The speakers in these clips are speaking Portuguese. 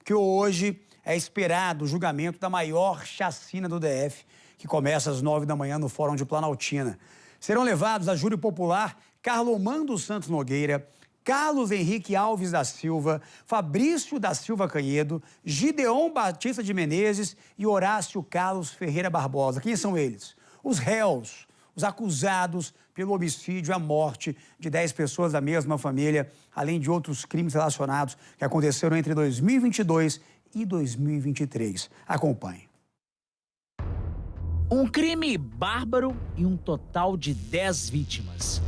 que hoje é esperado o julgamento da maior chacina do DF, que começa às 9 da manhã no Fórum de Planaltina. Serão levados a júri popular Carlomando Santos Nogueira, Carlos Henrique Alves da Silva, Fabrício da Silva Canhedo, Gideon Batista de Menezes e Horácio Carlos Ferreira Barbosa. Quem são eles? Os réus, os acusados pelo homicídio e a morte de 10 pessoas da mesma família, além de outros crimes relacionados que aconteceram entre 2022 e 2023. Acompanhe. Um crime bárbaro e um total de 10 vítimas.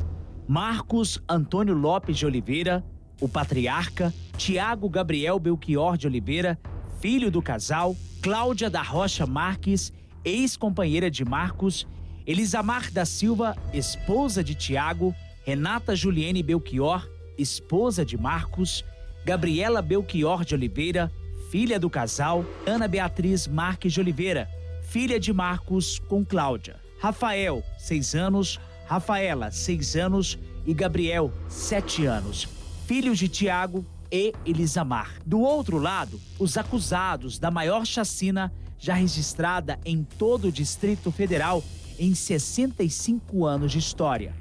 Marcos Antônio Lopes de Oliveira, o patriarca, Tiago Gabriel Belchior de Oliveira, filho do casal, Cláudia da Rocha Marques, ex-companheira de Marcos, Elisamar da Silva, esposa de Tiago, Renata Juliene Belchior, esposa de Marcos, Gabriela Belchior de Oliveira, filha do casal, Ana Beatriz Marques de Oliveira, filha de Marcos com Cláudia, Rafael, 6 anos, Rafaela, 6 anos e Gabriel, 7 anos, filhos de Tiago e Elisamar. Do outro lado, os acusados da maior chacina já registrada em todo o Distrito Federal em 65 anos de história.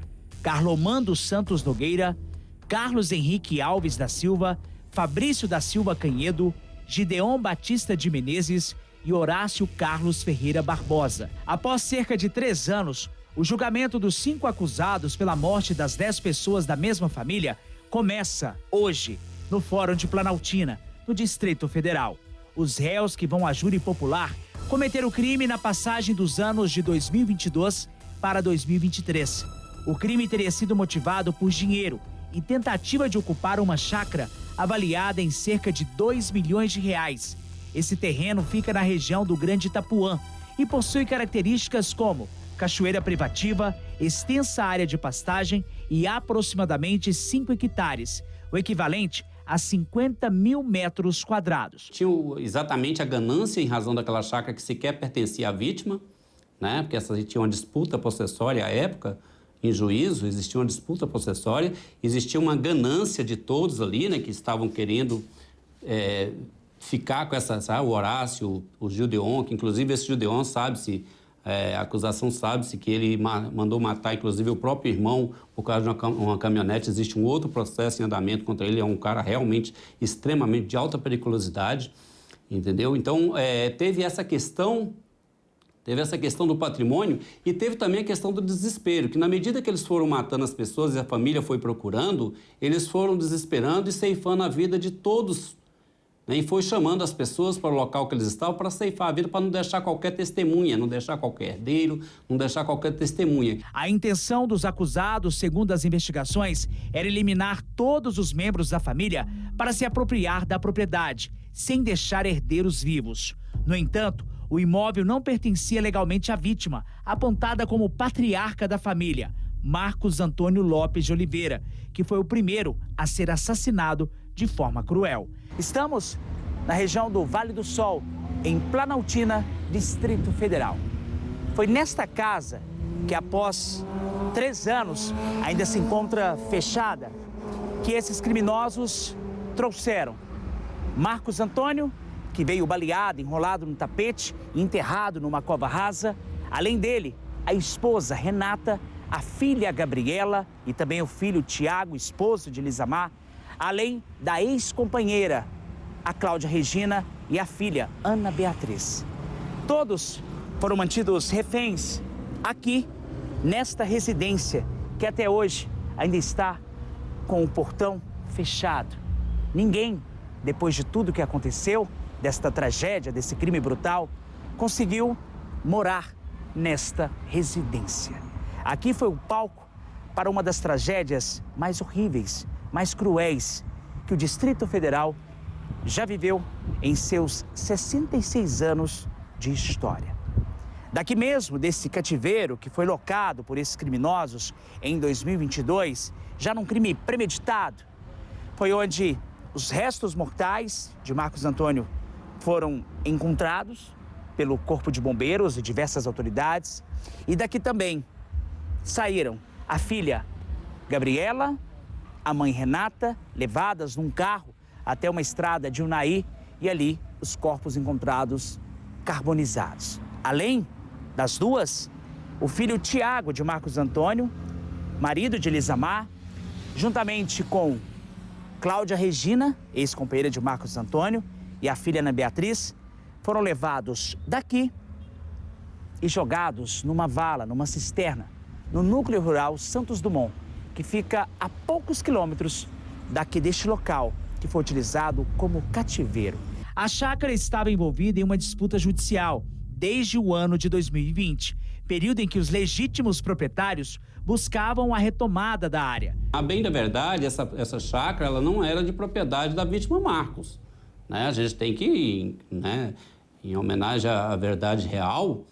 Carlomando Santos Nogueira, Carlos Henrique Alves da Silva, Fabrício da Silva Canhedo, Gideon Batista de Menezes e Horácio Carlos Ferreira Barbosa. Após cerca de 3 anos, o julgamento dos 5 acusados pela morte das 10 pessoas da mesma família começa hoje, no Fórum de Planaltina, no Distrito Federal. Os réus que vão à júri popular cometeram o crime na passagem dos anos de 2022 para 2023. O crime teria sido motivado por dinheiro e tentativa de ocupar uma chácara avaliada em cerca de 2 milhões de reais. Esse terreno fica na região do Grande Itapuã e possui características como cachoeira privativa, extensa área de pastagem e aproximadamente 5 hectares, o equivalente a 50 mil metros quadrados. Tinha exatamente a ganância em razão daquela chácara que sequer pertencia à vítima, né? Porque tinha uma disputa possessória à época, em juízo, existia uma disputa possessória, existia uma ganância de todos ali, né? Que estavam querendo ficar com essa, sabe? O Horácio, o Gideon, que inclusive esse Gideon sabe-se, a acusação sabe-se que ele mandou matar, inclusive, o próprio irmão por causa de uma caminhonete. Existe um outro processo em andamento contra ele. É um cara realmente extremamente de alta periculosidade, entendeu? Então, teve essa questão do patrimônio e teve também a questão do desespero, que na medida que eles foram matando as pessoas e a família foi procurando, eles foram desesperando e ceifando a vida de todos, né? E foi chamando as pessoas para o local que eles estavam para ceifar a vida, para não deixar qualquer testemunha, não deixar qualquer herdeiro, não deixar qualquer testemunha. A intenção dos acusados, segundo as investigações, era eliminar todos os membros da família para se apropriar da propriedade, sem deixar herdeiros vivos. No entanto, o imóvel não pertencia legalmente à vítima, apontada como patriarca da família, Marcos Antônio Lopes de Oliveira, que foi o primeiro a ser assassinado de forma cruel. Estamos na região do Vale do Sol, em Planaltina, Distrito Federal. Foi nesta casa que, após 3 anos, ainda se encontra fechada, que esses criminosos trouxeram Marcos Antônio, que veio baleado, enrolado no tapete e enterrado numa cova rasa. Além dele, a esposa Renata, a filha Gabriela e também o filho Tiago, esposo de Elisamar, além da ex-companheira, a Cláudia Regina, e a filha Ana Beatriz. Todos foram mantidos reféns aqui, nesta residência, que até hoje ainda está com o portão fechado. Ninguém, depois de tudo que aconteceu, desta tragédia, desse crime brutal, conseguiu morar nesta residência. Aqui foi o palco para uma das tragédias mais horríveis, mais cruéis que o Distrito Federal já viveu em seus 66 anos de história. Daqui mesmo, desse cativeiro que foi locado por esses criminosos em 2022, já num crime premeditado, foi onde os restos mortais de Marcos Antônio foram encontrados pelo Corpo de Bombeiros e diversas autoridades. E daqui também saíram a filha Gabriela, a mãe Renata, levadas num carro até uma estrada de Unai e ali os corpos encontrados carbonizados. Além das duas, o filho Tiago de Marcos Antônio, marido de Elisamar, juntamente com Cláudia Regina, ex-companheira de Marcos Antônio, e a filha Ana Beatriz, foram levados daqui e jogados numa vala, numa cisterna, no núcleo rural Santos Dumont, que fica a poucos quilômetros daqui deste local, que foi utilizado como cativeiro. A chácara estava envolvida em uma disputa judicial desde o ano de 2020, período em que os legítimos proprietários buscavam a retomada da área. A bem da verdade, essa chácara ela não era de propriedade da vítima Marcos. Né? A gente tem que, né, em homenagem à verdade real,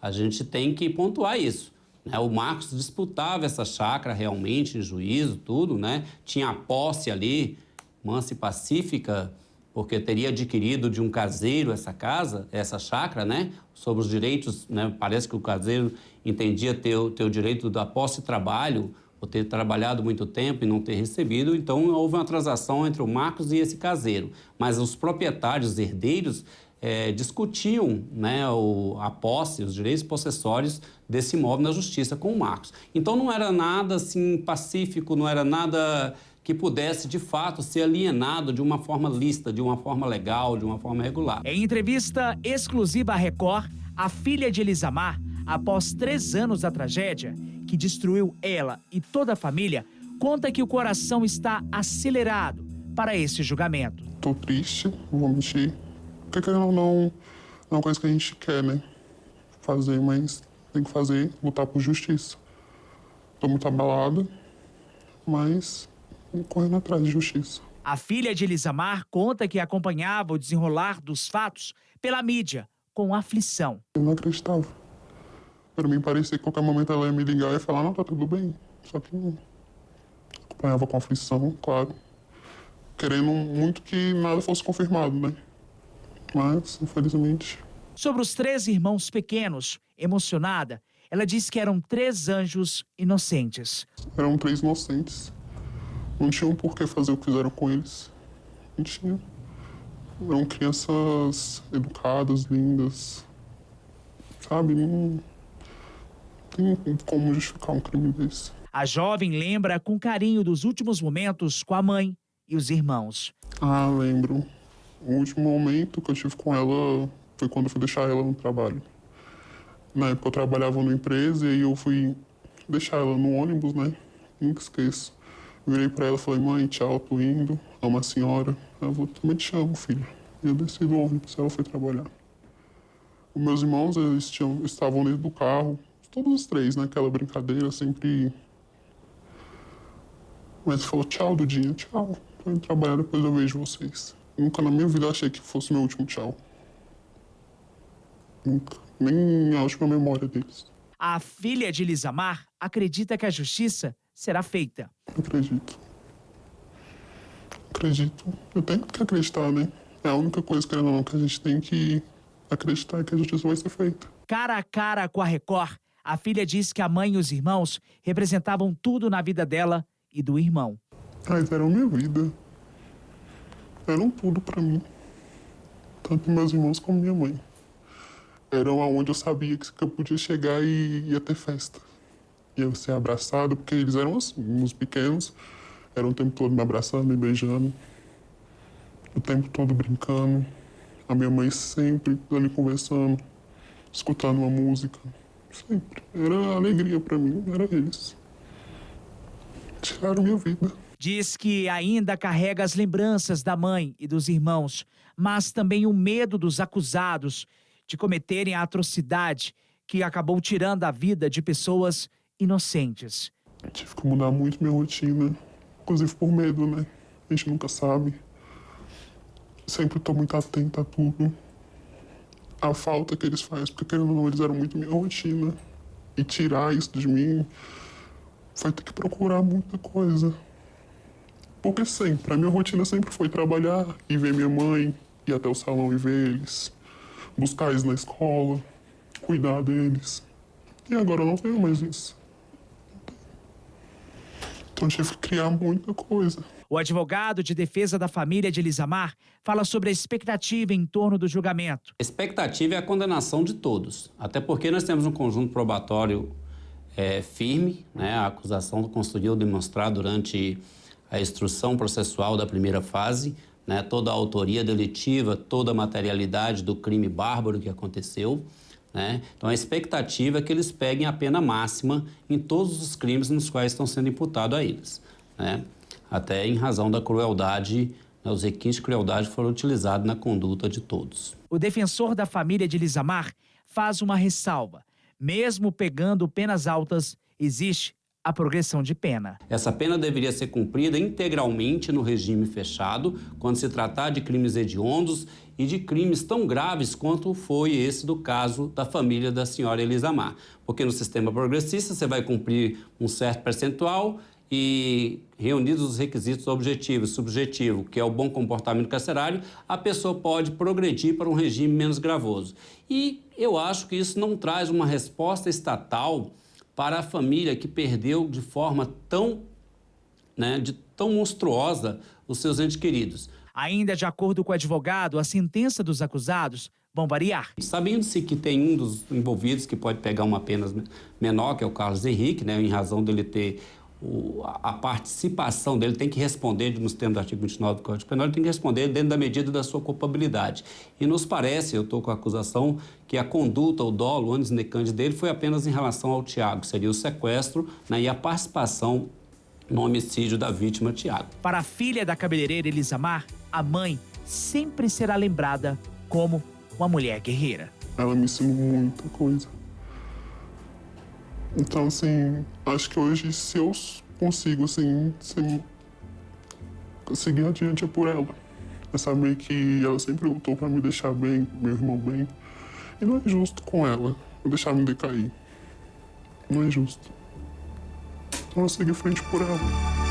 a gente tem que pontuar isso. Né? O Marcos disputava essa chácara realmente em juízo, tudo, né? Tinha a posse ali, mansa e pacífica, porque teria adquirido de um caseiro essa casa, essa chácara, né? Sobre os direitos, né? Parece que o caseiro entendia ter o direito da posse de trabalho, por ter trabalhado muito tempo e não ter recebido. Então, houve uma transação entre o Marcos e esse caseiro. Mas os proprietários, os herdeiros, discutiam, né, a posse, os direitos possessórios desse imóvel na justiça com o Marcos. Então, não era nada assim pacífico, não era nada que pudesse, de fato, ser alienado de uma forma lícita, de uma forma legal, de uma forma regular. Em entrevista exclusiva à Record, a filha de Elisamar, após 3 anos da tragédia, que destruiu ela e toda a família, conta que o coração está acelerado para esse julgamento. Tô triste, não vou mentir. Porque querendo ou não, é uma coisa que a gente quer, né? Fazer, mas tem que fazer, lutar por justiça. Tô muito abalado, mas correndo atrás de justiça. A filha de Elisamar conta que acompanhava o desenrolar dos fatos pela mídia, com aflição. Eu não acreditava. Para mim parecia que a qualquer momento ela ia me ligar e falar, não, tá tudo bem. Só que não. Acompanhava com aflição, claro. Querendo muito que nada fosse confirmado, né? Mas, infelizmente... Sobre os 3 irmãos pequenos, emocionada, ela diz que eram 3 anjos inocentes. Eram 3 inocentes. Não tinham por que fazer o que fizeram com eles. Não tinha. Eram crianças educadas, lindas. Sabe? Não tem como justificar um crime desse. A jovem lembra com carinho dos últimos momentos com a mãe e os irmãos. Ah, lembro. O último momento que eu tive com ela foi quando eu fui deixar ela no trabalho. Na época eu trabalhava numa empresa e eu fui deixar ela no ônibus, né? Nunca esqueço. Virei pra ela e falei, mãe, tchau, tô indo. Amo a senhora. Ela falou, também te amo, filho. E eu desci do ônibus, ela foi trabalhar. Os meus irmãos, eles estavam dentro do carro. Todos os 3, naquela brincadeira, sempre... Mas falou, tchau, Dudinha, tchau. Tô indo trabalhar, depois eu vejo vocês. Nunca na minha vida achei que fosse meu último tchau. Nunca. Nem a última memória deles. A filha de Elisamar acredita que a justiça será feita. Acredito. Eu tenho que acreditar, né? É a única coisa, querendo ou não, que a gente tem que acreditar que a justiça vai ser feita. Cara a cara com a Record, a filha diz que a mãe e os irmãos representavam tudo na vida dela e do irmão. Mas eram minha vida. Eram tudo pra mim. Tanto meus irmãos como minha mãe. Eram aonde eu sabia que eu podia chegar e ia ter festa. Ia ser abraçado, porque eles eram os pequenos. Eram o tempo todo me abraçando, me beijando. O tempo todo brincando. A minha mãe sempre ali conversando, escutando uma música. Sempre. Era alegria pra mim, era eles. Tiraram minha vida. Diz que ainda carrega as lembranças da mãe e dos irmãos, mas também o medo dos acusados de cometerem a atrocidade que acabou tirando a vida de pessoas inocentes. Tive que mudar muito minha rotina, inclusive por medo, né? A gente nunca sabe. Sempre estou muito atenta a tudo. A falta que eles fazem, porque querendo ou não, eles eram muito minha rotina. E tirar isso de mim foi ter que procurar muita coisa. Porque sempre, a minha rotina sempre foi trabalhar e ver minha mãe, ir até o salão e ver eles, buscar eles na escola, cuidar deles. E agora eu não tenho mais isso. Então eu tive que criar muita coisa. O advogado de defesa da família de Elisamar fala sobre a expectativa em torno do julgamento. A expectativa é a condenação de todos, até porque nós temos um conjunto probatório firme, né? A acusação conseguiu demonstrar durante a instrução processual da primeira fase, né? Toda a autoria delitiva, toda a materialidade do crime bárbaro que aconteceu, né? Então a expectativa é que eles peguem a pena máxima em todos os crimes nos quais estão sendo imputados a eles, né? Até em razão da crueldade, né, os requintes de crueldade foram utilizados na conduta de todos. O defensor da família de Elisamar faz uma ressalva. Mesmo pegando penas altas, existe a progressão de pena. Essa pena deveria ser cumprida integralmente no regime fechado, quando se tratar de crimes hediondos e de crimes tão graves quanto foi esse do caso da família da senhora Elisamar. Porque no sistema progressista você vai cumprir um certo percentual e, reunidos os requisitos objetivo e subjetivo, que é o bom comportamento carcerário, a pessoa pode progredir para um regime menos gravoso. E eu acho que isso não traz uma resposta estatal para a família que perdeu de forma tão monstruosa os seus entes queridos. Ainda de acordo com o advogado, a sentença dos acusados vão variar. Sabendo-se que tem um dos envolvidos que pode pegar uma pena menor, que é o Carlos Henrique, né, em razão dele ter a participação dele, tem que responder, nos termos do artigo 29 do Código Penal, ele tem que responder dentro da medida da sua culpabilidade. E nos parece, eu estou com a acusação, que a conduta, o dolo, o onus necandi dele foi apenas em relação ao Tiago, seria o sequestro, né, e a participação no homicídio da vítima, Tiago. Para a filha da cabeleireira Elisamar, a mãe sempre será lembrada como uma mulher guerreira. Ela me ensinou muita coisa. Então, assim, acho que hoje, se eu consigo, assim, seguir adiante é por ela. É saber que ela sempre lutou pra me deixar bem, meu irmão bem. E não é justo com ela eu deixar me decair. Não é justo. Então eu sigo em frente por ela.